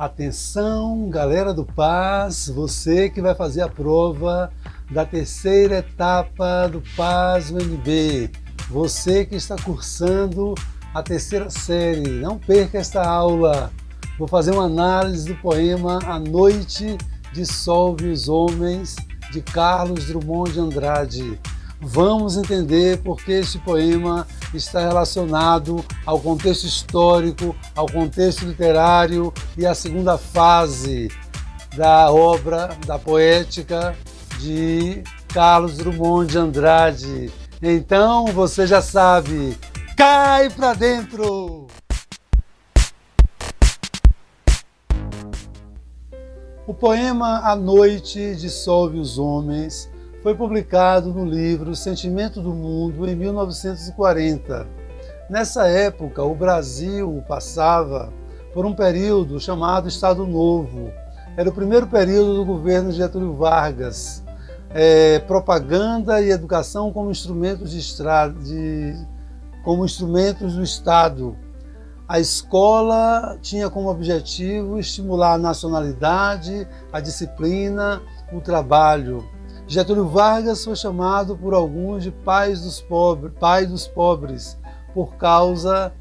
Atenção, galera do PAS, você que vai fazer a prova da terceira etapa do PAS UNB, você que está cursando a terceira série, não perca esta aula. Vou fazer uma análise do poema A Noite Dissolve os Homens, de Carlos Drummond de Andrade. Vamos entender por que este poema está relacionado ao contexto histórico, ao contexto literário e à segunda fase da obra, da poética de Carlos Drummond de Andrade. Então, você já sabe, cai pra dentro! O poema A Noite Dissolve os Homens foi publicado no livro Sentimento do Mundo em 1940. Nessa época, o Brasil passava por um período chamado Estado Novo. Era o primeiro período do governo de Getúlio Vargas. Propaganda e educação como instrumentos como instrumentos do Estado. A escola tinha como objetivo estimular a nacionalidade, a disciplina, o trabalho. Getúlio Vargas foi chamado por alguns de pai dos pobres, por causa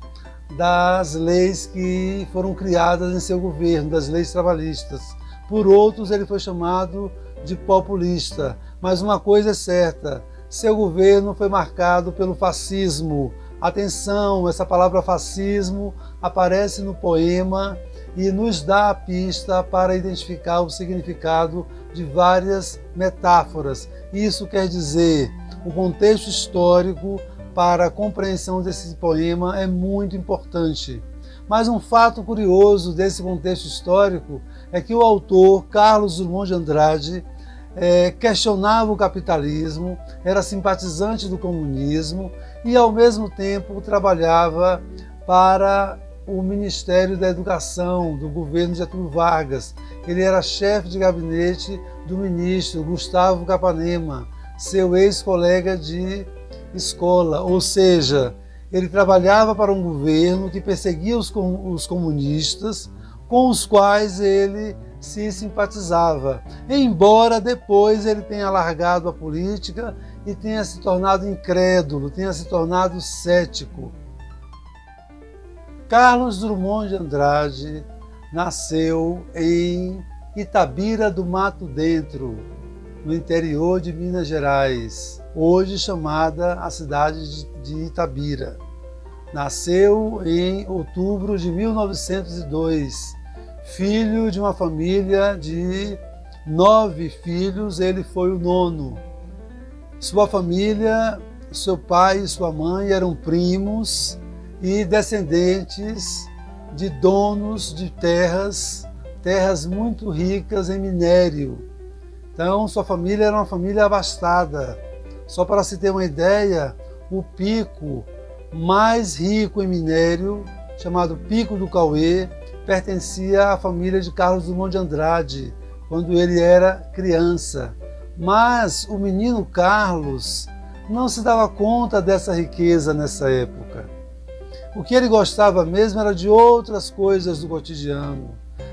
das leis que foram criadas em seu governo, das leis trabalhistas. Por outros, ele foi chamado de populista. Mas uma coisa é certa, seu governo foi marcado pelo fascismo. Atenção, essa palavra fascismo aparece no poema e nos dá a pista para identificar o significado de várias metáforas. Isso quer dizer, o contexto histórico para a compreensão desse poema é muito importante. Mas um fato curioso desse contexto histórico é que o autor, Carlos Drummond de Andrade, questionava o capitalismo, era simpatizante do comunismo e, ao mesmo tempo, trabalhava para o Ministério da Educação do governo de Getúlio Vargas. Ele era chefe de gabinete do ministro Gustavo Capanema, seu ex-colega de escola, ou seja, ele trabalhava para um governo que perseguia os comunistas, com os quais ele se simpatizava, embora depois ele tenha largado a política e tenha se tornado incrédulo, tenha se tornado cético. Carlos Drummond de Andrade nasceu em Itabira do Mato Dentro, no interior de Minas Gerais, hoje chamada a cidade de Itabira. Nasceu em outubro de 1902, filho de uma família de 9 filhos, ele foi o 9º. Sua família, seu pai e sua mãe eram primos e descendentes de donos de terras muito ricas em minério. Então, sua família era uma família abastada. Só para se ter uma ideia, o pico mais rico em minério, chamado Pico do Cauê, pertencia à família de Carlos Drummond de Andrade, quando ele era criança. Mas o menino Carlos não se dava conta dessa riqueza nessa época. O que ele gostava mesmo era de outras coisas do cotidiano.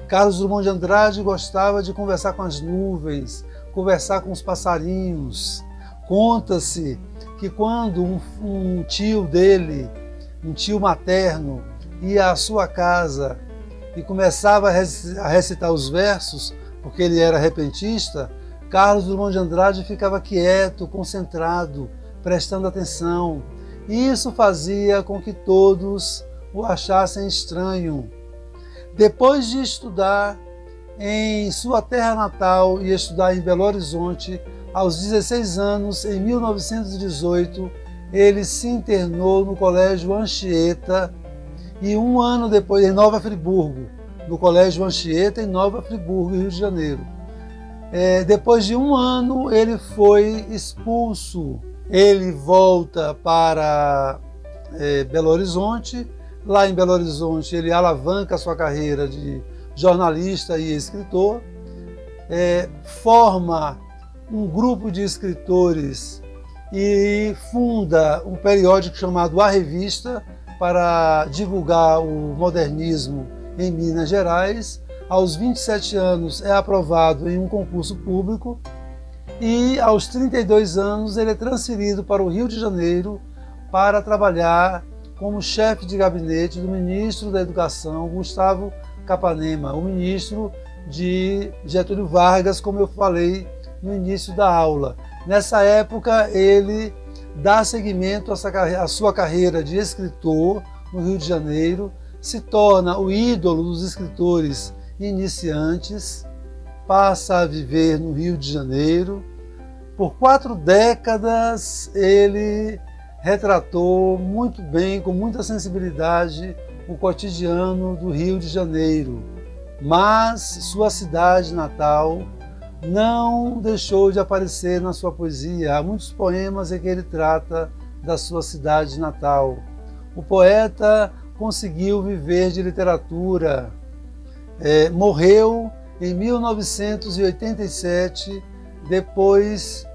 Carlos Drummond de Andrade gostava de conversar com as nuvens, conversar com os passarinhos. Conta-se que quando um tio dele, um tio materno, ia à sua casa e começava a recitar os versos, porque ele era repentista, Carlos Drummond de Andrade ficava quieto, concentrado, prestando atenção. E isso fazia com que todos o achassem estranho. Depois de estudar em sua terra natal e estudar em Belo Horizonte, aos 16 anos, em 1918, ele se internou no Colégio Anchieta e um ano depois, em Nova Friburgo, no Colégio Anchieta, em Nova Friburgo, Rio de Janeiro. Depois de um ano, ele foi expulso. Ele volta para Belo Horizonte. Lá em Belo Horizonte, ele alavanca a sua carreira de jornalista e escritor, forma um grupo de escritores e funda um periódico chamado A Revista para divulgar o modernismo em Minas Gerais. aos 27 anos é aprovado em um concurso público e aos 32 anos ele é transferido para o Rio de Janeiro para trabalhar como chefe de gabinete do ministro da Educação, Gustavo Capanema, o ministro de Getúlio Vargas, como eu falei no início da aula. Nessa época ele dá seguimento à sua carreira de escritor no Rio de Janeiro, se torna o ídolo dos escritores iniciantes, passa a viver no Rio de Janeiro. Por 4 décadas ele retratou muito bem, com muita sensibilidade, o cotidiano do Rio de Janeiro, mas sua cidade natal não deixou de aparecer na sua poesia. Há muitos poemas em que ele trata da sua cidade natal. O poeta conseguiu viver de literatura. Morreu em 1987, depois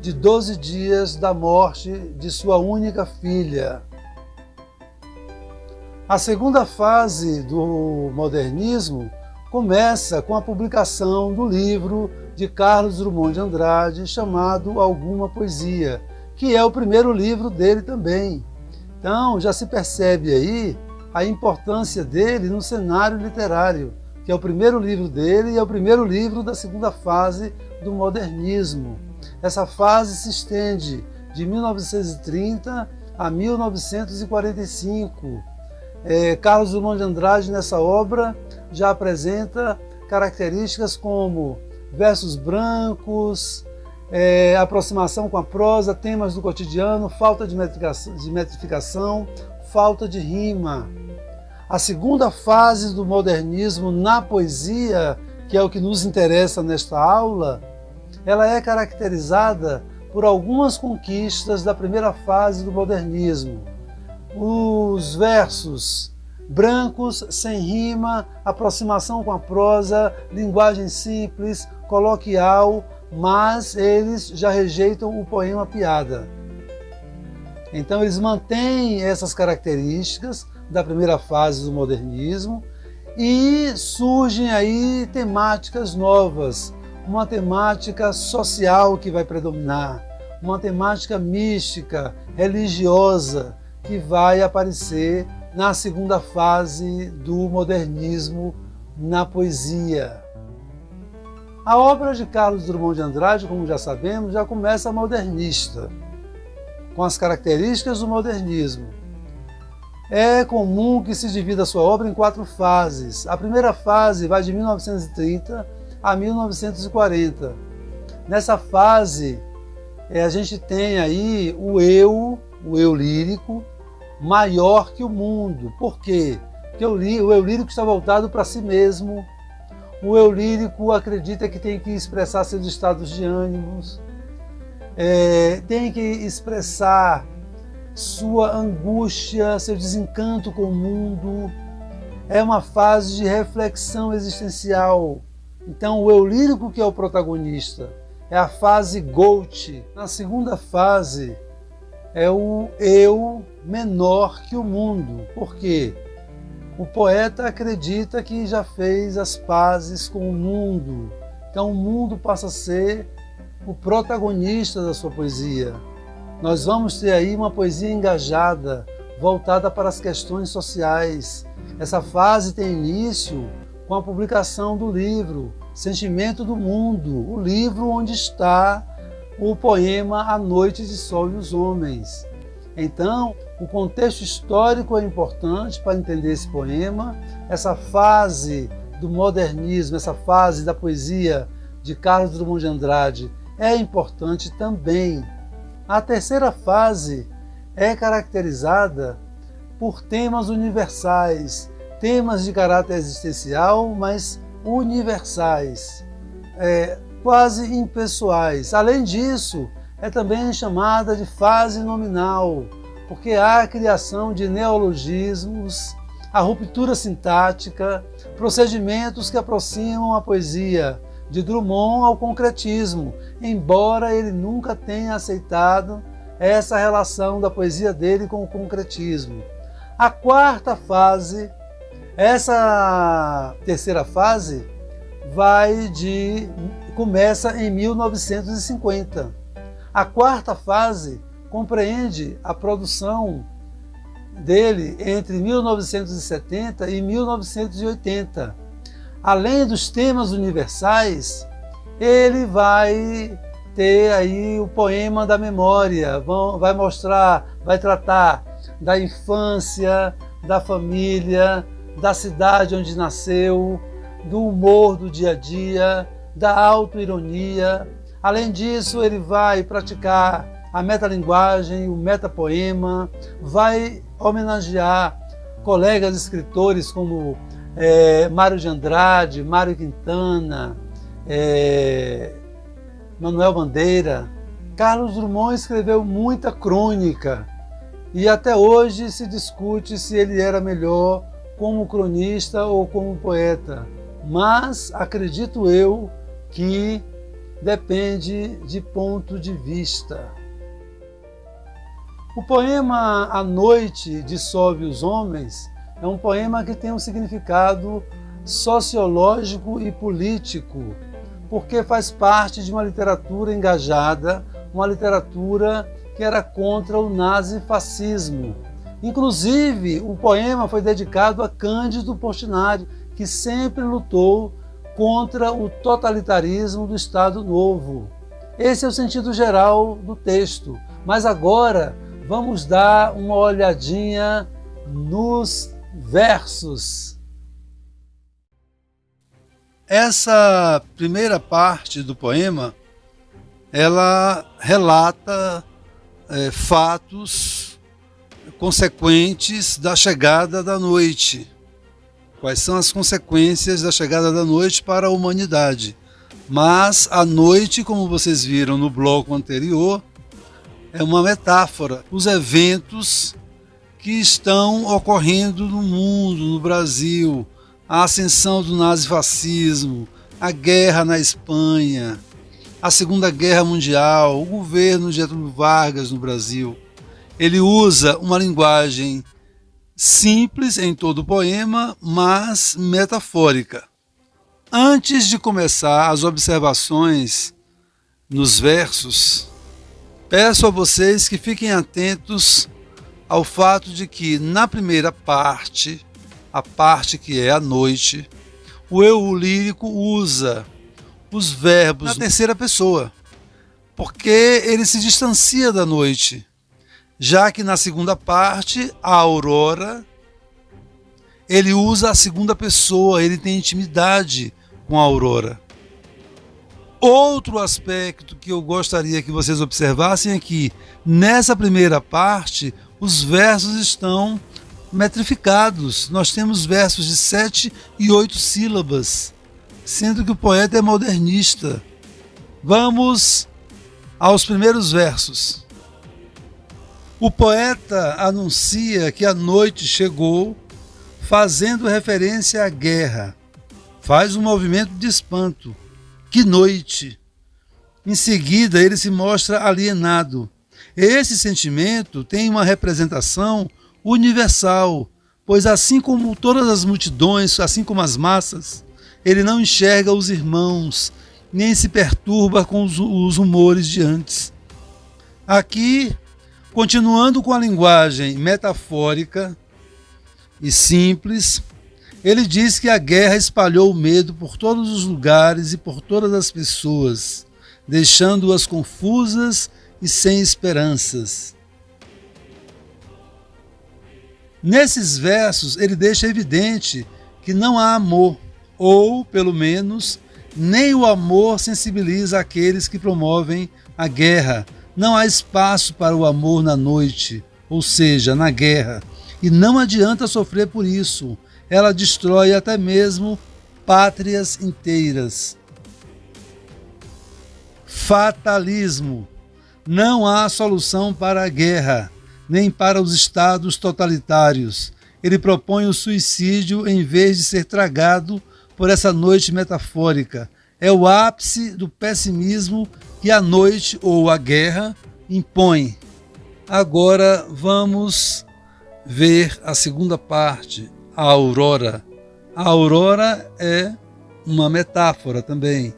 de 12 dias da morte de sua única filha. A segunda fase do modernismo começa com a publicação do livro de Carlos Drummond de Andrade chamado Alguma Poesia, que é o primeiro livro dele também. Então já se percebe aí a importância dele no cenário literário, que é o primeiro livro dele e é o primeiro livro da segunda fase do modernismo. Essa fase se estende de 1930 a 1945. Carlos Drummond de Andrade, nessa obra, já apresenta características como versos brancos, aproximação com a prosa, temas do cotidiano, falta de metrificação, falta de rima. A segunda fase do modernismo na poesia, que é o que nos interessa nesta aula, ela é caracterizada por algumas conquistas da primeira fase do modernismo. Os versos brancos, sem rima, aproximação com a prosa, linguagem simples, coloquial, mas eles já rejeitam o poema piada. Então eles mantêm essas características da primeira fase do modernismo e surgem aí temáticas novas, uma temática social que vai predominar, uma temática mística, religiosa, que vai aparecer na segunda fase do modernismo na poesia. A obra de Carlos Drummond de Andrade, como já sabemos, já começa modernista, com as características do modernismo. É comum que se divida a sua obra em 4 fases. A primeira fase vai de 1930 a 1940. Nessa fase, a gente tem aí o eu lírico, maior que o mundo. Por quê? Porque o eu lírico está voltado para si mesmo. O eu lírico acredita que tem que expressar seus estados de ânimos, tem que expressar sua angústia, seu desencanto com o mundo. É uma fase de reflexão existencial. Então o eu lírico que é o protagonista é a fase Goethe. Na segunda fase é o eu menor que o mundo. Por quê? O poeta acredita que já fez as pazes com o mundo. Então o mundo passa a ser o protagonista da sua poesia. Nós vamos ter aí uma poesia engajada, voltada para as questões sociais. Essa fase tem início com a publicação do livro Sentimento do Mundo, o livro onde está o poema A Noite de Sol e os Homens. Então, o contexto histórico é importante para entender esse poema. Essa fase do modernismo, essa fase da poesia de Carlos Drummond de Andrade é importante também. A terceira fase é caracterizada por temas universais, temas de caráter existencial, mas universais, quase impessoais. Além disso, é também chamada de fase nominal, porque há a criação de neologismos, a ruptura sintática, procedimentos que aproximam a poesia de Drummond ao concretismo, embora ele nunca tenha aceitado essa relação da poesia dele com o concretismo. A quarta fase Essa terceira fase começa em 1950. A quarta fase compreende a produção dele entre 1970 e 1980. Além dos temas universais, ele vai ter aí o poema da memória, vai tratar da infância, da família, da cidade onde nasceu, do humor do dia a dia, da autoironia. Além disso, ele vai praticar a metalinguagem, o metapoema, vai homenagear colegas escritores como Mário de Andrade, Mário Quintana, Manuel Bandeira. Carlos Drummond escreveu muita crônica e até hoje se discute se ele era melhor como cronista ou como poeta, mas acredito eu que depende de ponto de vista. O poema A Noite Dissolve os Homens é um poema que tem um significado sociológico e político, porque faz parte de uma literatura engajada, uma literatura que era contra o nazifascismo. Inclusive, o poema foi dedicado a Cândido Portinari, que sempre lutou contra o totalitarismo do Estado Novo. Esse é o sentido geral do texto, mas agora vamos dar uma olhadinha nos versos. Essa primeira parte do poema, ela relata fatos consequentes da chegada da noite. Quais são as consequências da chegada da noite para a humanidade? Mas a noite, como vocês viram no bloco anterior, é uma metáfora. Os eventos que estão ocorrendo no mundo, no Brasil, a ascensão do nazifascismo, a guerra na Espanha, a Segunda Guerra Mundial, o governo de Getúlio Vargas no Brasil. Ele usa uma linguagem simples em todo o poema, mas metafórica. Antes de começar as observações nos versos, peço a vocês que fiquem atentos ao fato de que na primeira parte, a parte que é a noite, o eu lírico usa os verbos na terceira pessoa, porque ele se distancia da noite, já que na segunda parte, a aurora, ele usa a segunda pessoa, ele tem intimidade com a aurora. Outro aspecto que eu gostaria que vocês observassem é que nessa primeira parte os versos estão metrificados. Nós temos versos de 7 e 8 sílabas, sendo que o poeta é modernista. Vamos aos primeiros versos. O poeta anuncia que a noite chegou, fazendo referência à guerra. Faz um movimento de espanto. Que noite! Em seguida, ele se mostra alienado. Esse sentimento tem uma representação universal, pois assim como todas as multidões, assim como as massas, ele não enxerga os irmãos, nem se perturba com os humores de antes. Aqui, continuando com a linguagem metafórica e simples, ele diz que a guerra espalhou o medo por todos os lugares e por todas as pessoas, deixando-as confusas e sem esperanças. Nesses versos, ele deixa evidente que não há amor, ou, pelo menos, nem o amor sensibiliza aqueles que promovem a guerra. Não há espaço para o amor na noite, ou seja, na guerra, e não adianta sofrer por isso. Ela destrói até mesmo pátrias inteiras. Fatalismo. Não há solução para a guerra, nem para os estados totalitários. Ele propõe o suicídio em vez de ser tragado por essa noite metafórica. É o ápice do pessimismo que a noite ou a guerra impõe. Agora vamos ver a segunda parte, a aurora. A aurora é uma metáfora também.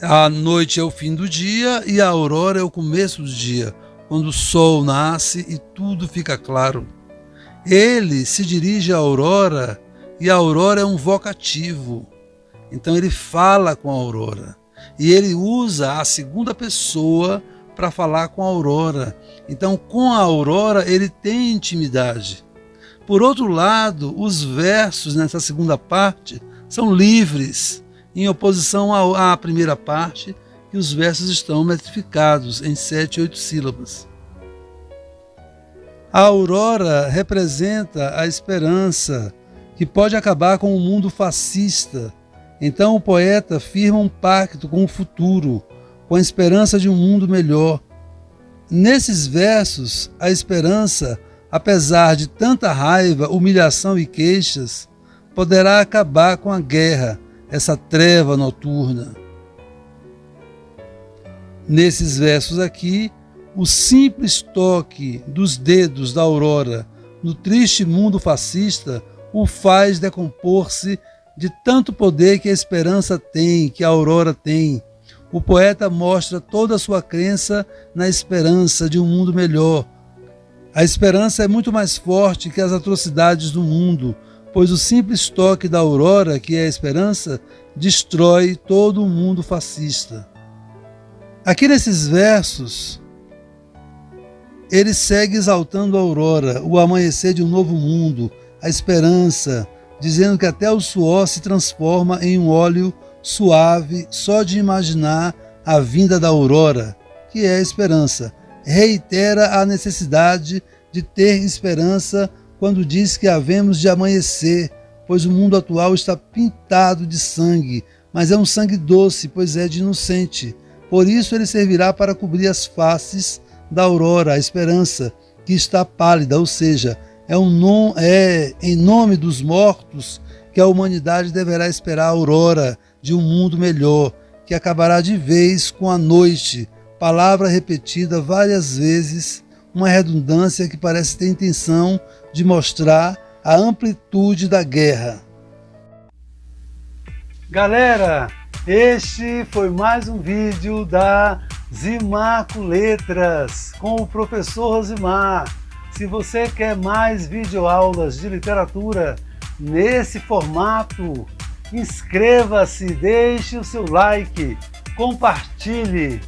A noite é o fim do dia e a aurora é o começo do dia, quando o sol nasce e tudo fica claro. Ele se dirige à aurora e a aurora é um vocativo. Então ele fala com a aurora e ele usa a segunda pessoa para falar com a aurora. Então com a aurora ele tem intimidade. Por outro lado, os versos nessa segunda parte são livres, em oposição à primeira parte, que os versos estão metrificados em 7 e 8 sílabas. A aurora representa a esperança, que pode acabar com o mundo fascista. Então o poeta firma um pacto com o futuro, com a esperança de um mundo melhor. Nesses versos, a esperança, apesar de tanta raiva, humilhação e queixas, poderá acabar com a guerra, essa treva noturna. Nesses versos aqui, o simples toque dos dedos da aurora no triste mundo fascista o faz decompor-se de tanto poder que a esperança tem, que a aurora tem. O poeta mostra toda a sua crença na esperança de um mundo melhor. A esperança é muito mais forte que as atrocidades do mundo, pois o simples toque da aurora, que é a esperança, destrói todo o mundo fascista. Aqui nesses versos, ele segue exaltando a aurora, o amanhecer de um novo mundo, a esperança, dizendo que até o suor se transforma em um óleo suave só de imaginar a vinda da aurora, que é a esperança. Reitera a necessidade de ter esperança quando diz que havemos de amanhecer, pois o mundo atual está pintado de sangue, mas é um sangue doce, pois é de inocente. Por isso ele servirá para cobrir as faces da aurora, a esperança, que está pálida, ou seja, é em nome dos mortos que a humanidade deverá esperar a aurora de um mundo melhor, que acabará de vez com a noite, palavra repetida várias vezes, uma redundância que parece ter intenção de mostrar a amplitude da guerra. Galera, este foi mais um vídeo da Zimarco Letras com o professor Rosimar. Se você quer mais videoaulas de literatura nesse formato, inscreva-se, deixe o seu like, compartilhe.